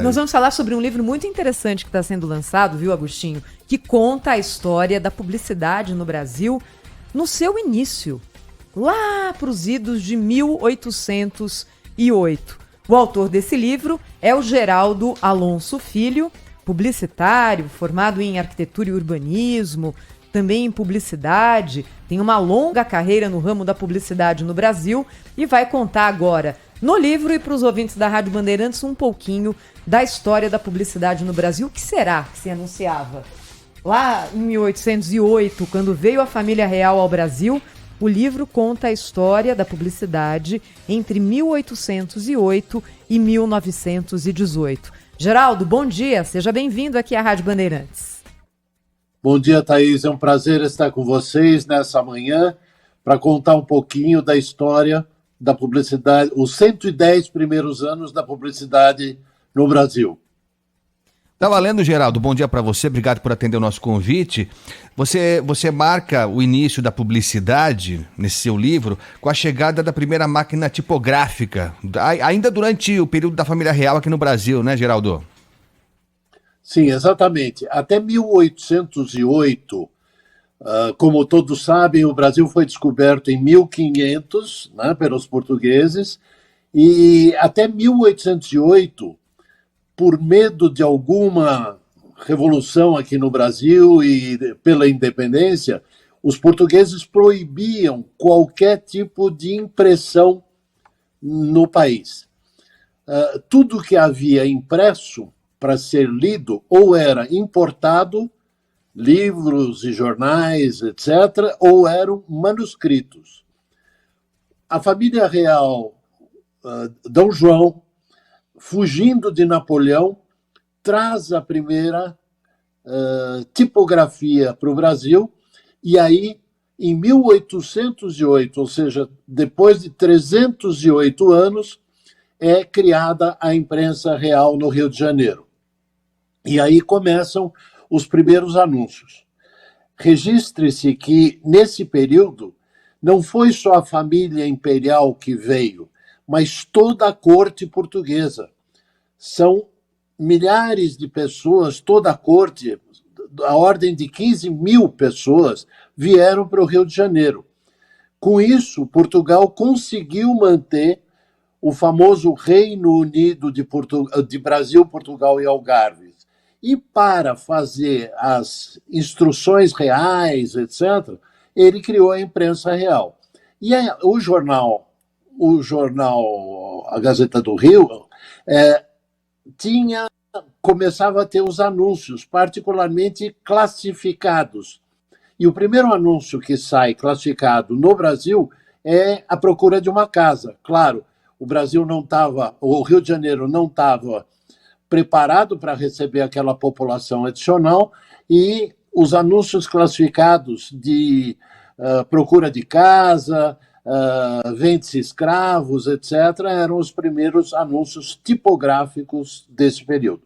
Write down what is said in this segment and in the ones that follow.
Nós vamos falar sobre um livro muito interessante que está sendo lançado, viu, Agostinho? Que conta a história da publicidade no Brasil no seu início, lá para os idos de 1808. O autor desse livro é o Geraldo Alonso Filho, publicitário, formado em arquitetura e urbanismo, também em publicidade, tem uma longa carreira no ramo da publicidade no Brasil e vai contar agora no livro e para os ouvintes da Rádio Bandeirantes um pouquinho da história da publicidade no Brasil. O que será que se anunciava? Lá em 1808, quando veio a família real ao Brasil, o livro conta a história da publicidade entre 1808 e 1918. Geraldo, bom dia, seja bem-vindo aqui à Rádio Bandeirantes. Bom dia, Thaís, é um prazer estar com vocês nessa manhã para contar um pouquinho da história da publicidade, os 110 primeiros anos da publicidade no Brasil. Tá valendo, Geraldo. Bom dia para você, obrigado por atender o nosso convite. Você marca o início da publicidade nesse seu livro com a chegada da primeira máquina tipográfica, ainda durante o período da família real aqui no Brasil, né, Geraldo? Sim, exatamente. Até 1808, como todos sabem, o Brasil foi descoberto em 1500, né, pelos portugueses, e até 1808, por medo de alguma revolução aqui no Brasil e pela independência, os portugueses proibiam qualquer tipo de impressão no país. Tudo que havia impresso para ser lido ou era importado, livros e jornais, etc., ou eram manuscritos. A família real, Dom João, fugindo de Napoleão, traz a primeira tipografia para o Brasil, e aí, em 1808, ou seja, depois de 308 anos, é criada a imprensa real no Rio de Janeiro. E aí começam os primeiros anúncios. Registre-se que, nesse período, não foi só a família imperial que veio, mas toda a corte portuguesa. São milhares de pessoas, toda a corte, a ordem de 15 mil pessoas, vieram para o Rio de Janeiro. Com isso, Portugal conseguiu manter o famoso Reino Unido de Brasil, Portugal e Algarve. E para fazer as instruções reais, etc., ele criou a imprensa real. E o jornal, a Gazeta do Rio, começava a ter os anúncios, particularmente classificados. E o primeiro anúncio que sai classificado no Brasil é a procura de uma casa. Claro, o Rio de Janeiro não estava preparado para receber aquela população adicional, e os anúncios classificados de procura de casa, vende-se escravos, etc., eram os primeiros anúncios tipográficos desse período.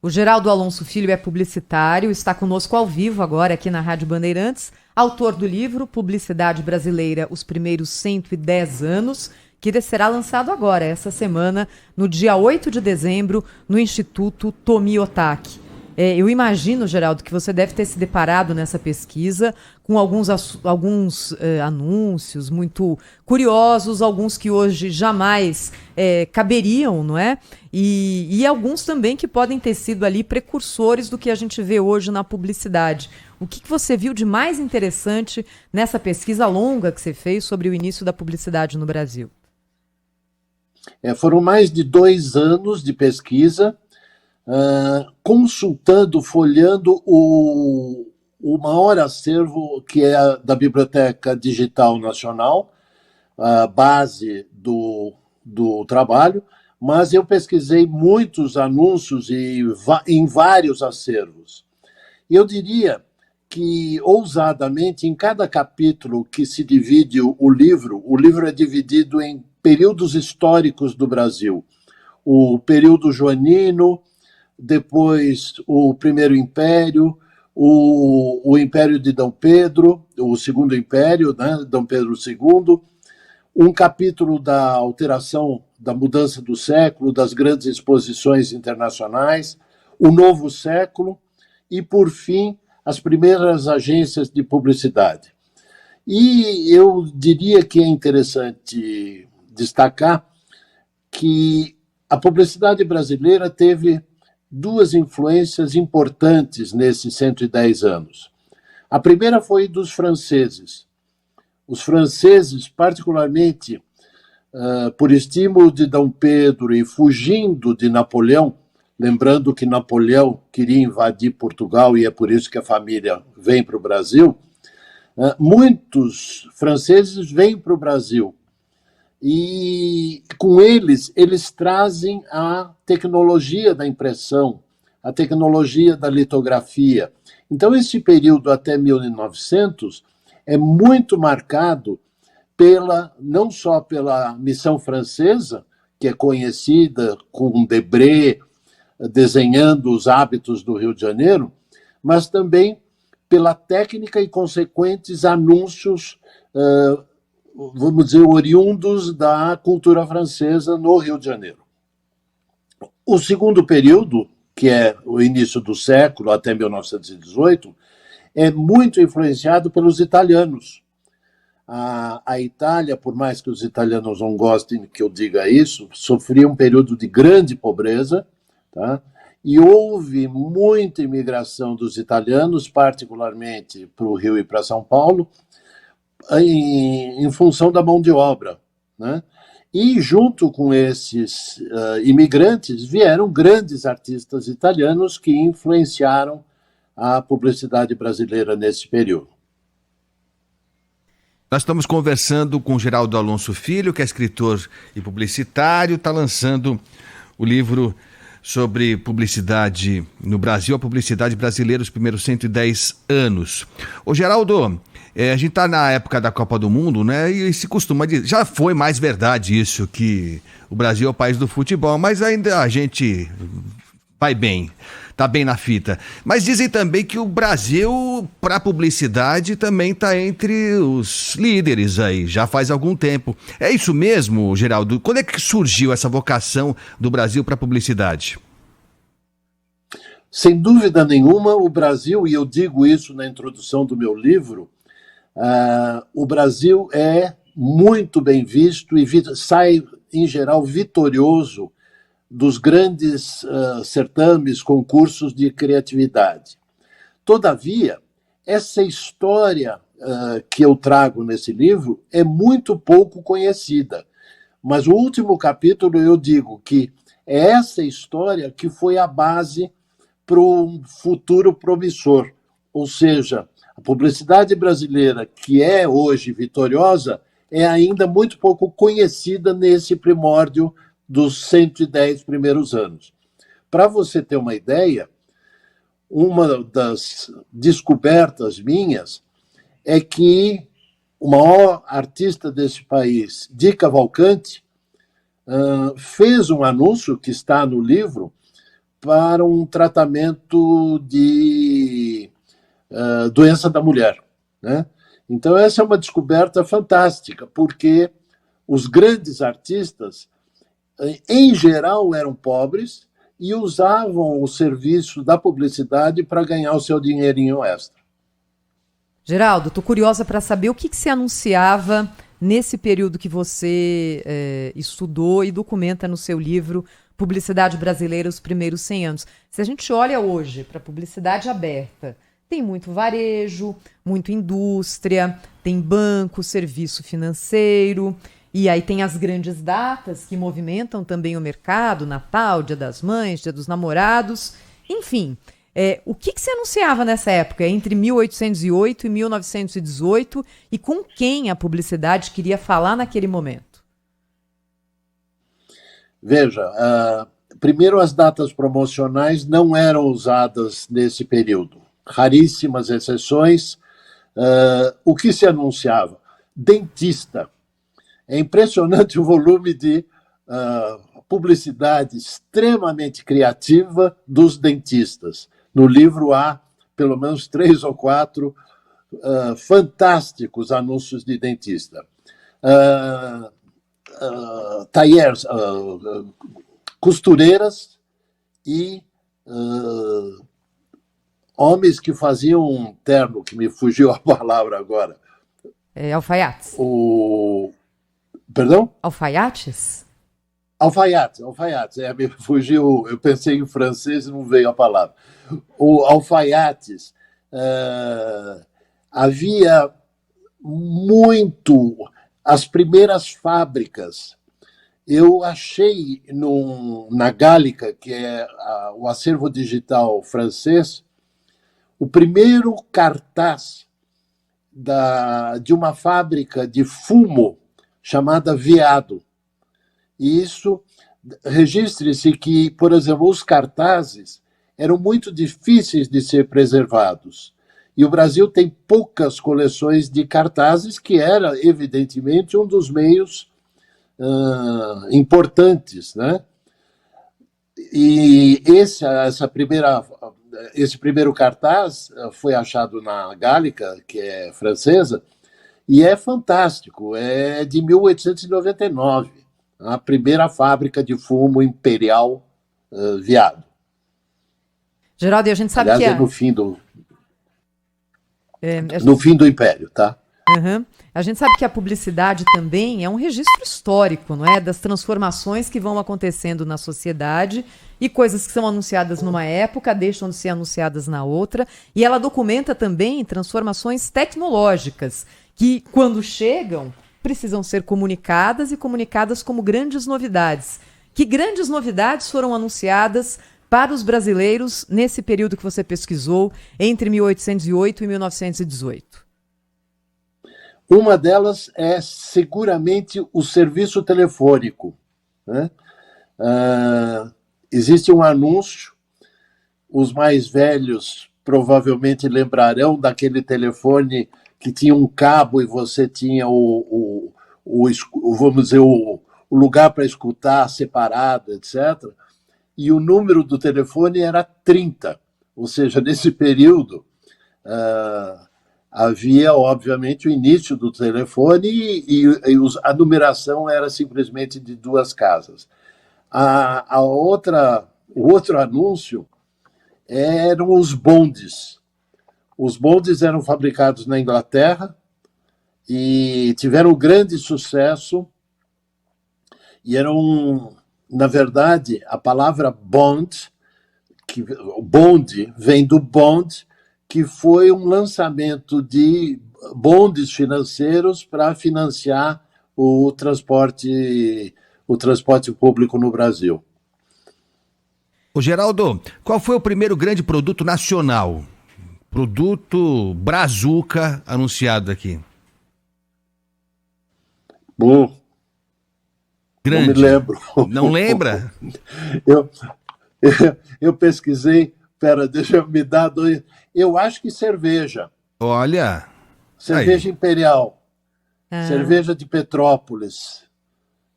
O Geraldo Alonso Filho é publicitário, está conosco ao vivo agora aqui na Rádio Bandeirantes, autor do livro Publicidade Brasileira, os primeiros 110 anos, que será lançado agora, essa semana, no dia 8 de dezembro, no Instituto Tomi Otaki. Eu imagino, Geraldo, que você deve ter se deparado nessa pesquisa com alguns anúncios muito curiosos, alguns que hoje jamais caberiam, não é? E alguns também que podem ter sido ali precursores do que a gente vê hoje na publicidade. O que você viu de mais interessante nessa pesquisa longa que você fez sobre o início da publicidade no Brasil? Foram mais de 2 anos de pesquisa, consultando, folheando o maior acervo, que é da Biblioteca Digital Nacional, a base do trabalho, mas eu pesquisei muitos anúncios em vários acervos. E eu diria que, ousadamente, em cada capítulo que se divide o livro é dividido em períodos históricos do Brasil. O período joanino, depois o Primeiro Império, o Império de Dom Pedro, o Segundo Império, né, Dom Pedro II, um capítulo da alteração da mudança do século, das grandes exposições internacionais, o novo século e, por fim, as primeiras agências de publicidade. E eu diria que é interessante destacar que a publicidade brasileira teve duas influências importantes nesses 110 anos. A primeira foi dos franceses. Os franceses, particularmente por estímulo de Dom Pedro e fugindo de Napoleão, lembrando que Napoleão queria invadir Portugal e é por isso que a família vem para o Brasil, muitos franceses vêm para o Brasil e com eles trazem a tecnologia da impressão, a tecnologia da litografia. Então esse período até 1900 é muito marcado não só pela missão francesa, que é conhecida com Debré desenhando os hábitos do Rio de Janeiro, mas também pela técnica e consequentes anúncios, vamos dizer, oriundos da cultura francesa no Rio de Janeiro. O segundo período, que é o início do século até 1918, é muito influenciado pelos italianos. A Itália, por mais que os italianos não gostem que eu diga isso, sofria um período de grande pobreza, tá? E houve muita imigração dos italianos, particularmente para o Rio e para São Paulo, em função da mão de obra, né? E junto com esses imigrantes vieram grandes artistas italianos que influenciaram a publicidade brasileira nesse período. Nós estamos conversando com Geraldo Alonso Filho, que é escritor e publicitário, está lançando o livro sobre publicidade no Brasil, a publicidade brasileira, os primeiros 110 anos. Ô Geraldo, a gente está na época da Copa do Mundo, né? E se costuma dizer, já foi mais verdade isso, que o Brasil é o país do futebol, mas ainda a gente vai bem. Tá bem na fita. Mas dizem também que o Brasil, para publicidade, também está entre os líderes aí, já faz algum tempo. É isso mesmo, Geraldo? Quando é que surgiu essa vocação do Brasil para publicidade? Sem dúvida nenhuma, o Brasil, e eu digo isso na introdução do meu livro, o Brasil é muito bem visto e sai, em geral, vitorioso dos grandes certames, concursos de criatividade. Todavia, essa história que eu trago nesse livro é muito pouco conhecida. Mas o último capítulo eu digo que é essa história que foi a base para um futuro promissor. Ou seja, a publicidade brasileira, que é hoje vitoriosa, é ainda muito pouco conhecida nesse primórdio dos 110 primeiros anos. Para você ter uma ideia, uma das descobertas minhas é que o maior artista desse país, Di Cavalcanti, fez um anúncio que está no livro para um tratamento de doença da mulher, né? Então essa é uma descoberta fantástica, porque os grandes artistas em geral eram pobres e usavam o serviço da publicidade para ganhar o seu dinheirinho extra. Geraldo, estou curiosa para saber o que se anunciava nesse período que você estudou e documenta no seu livro Publicidade Brasileira, os primeiros 100 anos. Se a gente olha hoje para a publicidade aberta, tem muito varejo, muito indústria, tem banco, serviço financeiro. E aí tem as grandes datas que movimentam também o mercado, Natal, Dia das Mães, Dia dos Namorados, enfim. O que se anunciava nessa época, entre 1808 e 1918, e com quem a publicidade queria falar naquele momento? Veja, primeiro as datas promocionais não eram usadas nesse período. Raríssimas exceções. O que se anunciava? Dentista. É impressionante o volume de publicidade extremamente criativa dos dentistas. No livro há pelo menos 3 ou 4 fantásticos anúncios de dentista. taillers, costureiras e homens que faziam um terno, que me fugiu a palavra agora. Alfaiates. Perdão? Alfaiates? Alfaiates. Me fugiu, eu pensei em francês e não veio a palavra. Alfaiates. Havia muito... As primeiras fábricas, eu achei na Gálica, que é o acervo digital francês, o primeiro cartaz de uma fábrica de fumo chamada Veado. E isso, registre-se que, por exemplo, os cartazes eram muito difíceis de ser preservados. E o Brasil tem poucas coleções de cartazes, que era, evidentemente, um dos meios importantes, né? E esse primeiro cartaz foi achado na Gálica, que é francesa, e é fantástico, é de 1899, a primeira fábrica de fumo imperial Veado. Geraldo, e a gente sabe Aliás, que é no fim do Império, tá? Uhum. A gente sabe que a publicidade também é um registro histórico, não é? Das transformações que vão acontecendo na sociedade e coisas que são anunciadas numa época deixam de ser anunciadas na outra. E ela documenta também transformações tecnológicas que, quando chegam, precisam ser comunicadas e comunicadas como grandes novidades. Que grandes novidades foram anunciadas para os brasileiros nesse período que você pesquisou, entre 1808 e 1918? Uma delas é seguramente o serviço telefônico, né? Existe um anúncio, os mais velhos provavelmente lembrarão daquele telefone que tinha um cabo e você tinha vamos dizer, o lugar para escutar separado, etc. E o número do telefone era 30, ou seja, nesse período havia, obviamente, o início do telefone e a numeração era simplesmente de 2 casas. O outro anúncio eram os bondes. Os bondes eram fabricados na Inglaterra e tiveram grande sucesso e eram, na verdade, a palavra bond, bonde vem do bond, que foi um lançamento de bondes financeiros para financiar o transporte público no Brasil. Ô Geraldo, qual foi o primeiro grande produto nacional? Produto Brazuca anunciado aqui. Bom, grande. Não me lembro. Não lembra? Eu pesquisei, deixa eu me dar 2... Eu acho que cerveja. Olha. Cerveja Imperial. Cerveja de Petrópolis.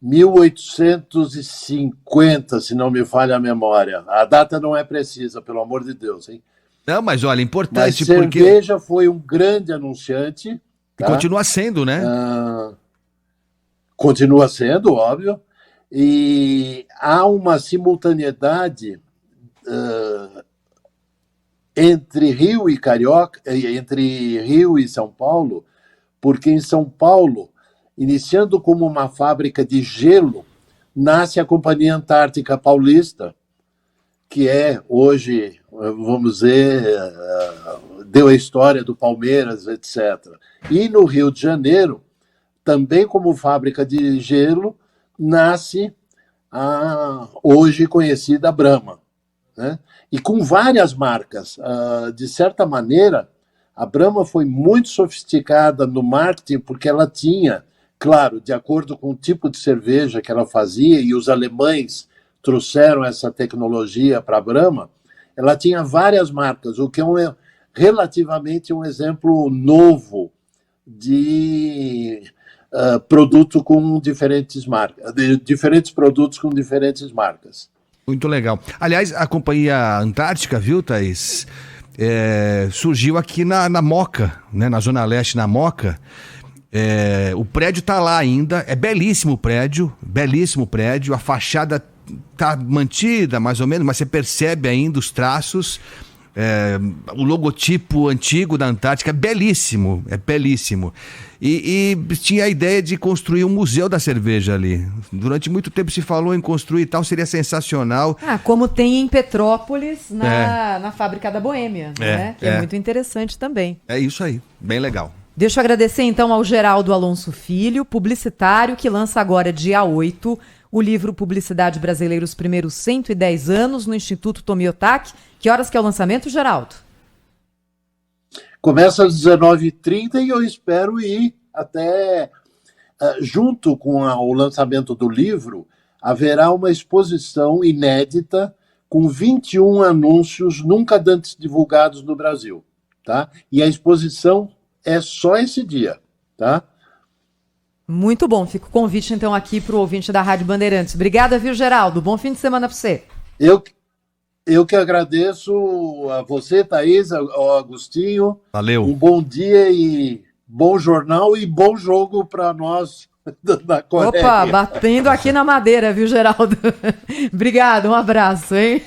1850, se não me falha a memória. A data não é precisa, pelo amor de Deus, hein? Não, mas olha, importante mas cerveja foi um grande anunciante. E continua sendo, né? Continua sendo, óbvio. E há uma simultaneidade entre Rio e Carioca, entre Rio e São Paulo, porque em São Paulo, iniciando como uma fábrica de gelo, nasce a Companhia Antártica Paulista, que é hoje, vamos dizer, deu a história do Palmeiras, etc. E no Rio de Janeiro, também como fábrica de gelo, nasce a hoje conhecida Brahma, né? E com várias marcas. De certa maneira, a Brahma foi muito sofisticada no marketing, porque ela tinha, claro, de acordo com o tipo de cerveja que ela fazia, e os alemães trouxeram essa tecnologia para a Brahma, ela tinha várias marcas, o que é relativamente um exemplo novo de produto com diferentes marcas, diferentes produtos com diferentes marcas. Muito legal. Aliás, a Companhia Antártica, viu, Thaís? Surgiu aqui na Moca, né, na Zona Leste, na Moca, O prédio tá lá ainda, é belíssimo prédio, a fachada tá mantida mais ou menos, mas você percebe ainda os traços, o logotipo antigo da Antártica é belíssimo. E tinha a ideia de construir um museu da cerveja ali. Durante muito tempo se falou em construir e tal, seria sensacional. Como tem em Petrópolis, na Fábrica da Boêmia, né? Que é muito interessante também. É isso aí, bem legal. Deixa eu agradecer então ao Geraldo Alonso Filho, publicitário, que lança agora, dia 8, o livro Publicidade Brasileira, os primeiros 110 anos, no Instituto Tomiotaki. Que horas que é o lançamento, Geraldo? Começa às 19h30 e eu espero ir até, junto com o lançamento do livro, haverá uma exposição inédita com 21 anúncios nunca antes divulgados no Brasil, tá? E a exposição é só esse dia, tá? Muito bom. Fica o convite, então, aqui para o ouvinte da Rádio Bandeirantes. Obrigada, viu, Geraldo? Bom fim de semana para você. Eu que agradeço a você, Thaís, ao Agostinho. Valeu. Um bom dia e bom jornal e bom jogo para nós da Coreia. Opa, batendo aqui na madeira, viu, Geraldo? Obrigado, um abraço, hein?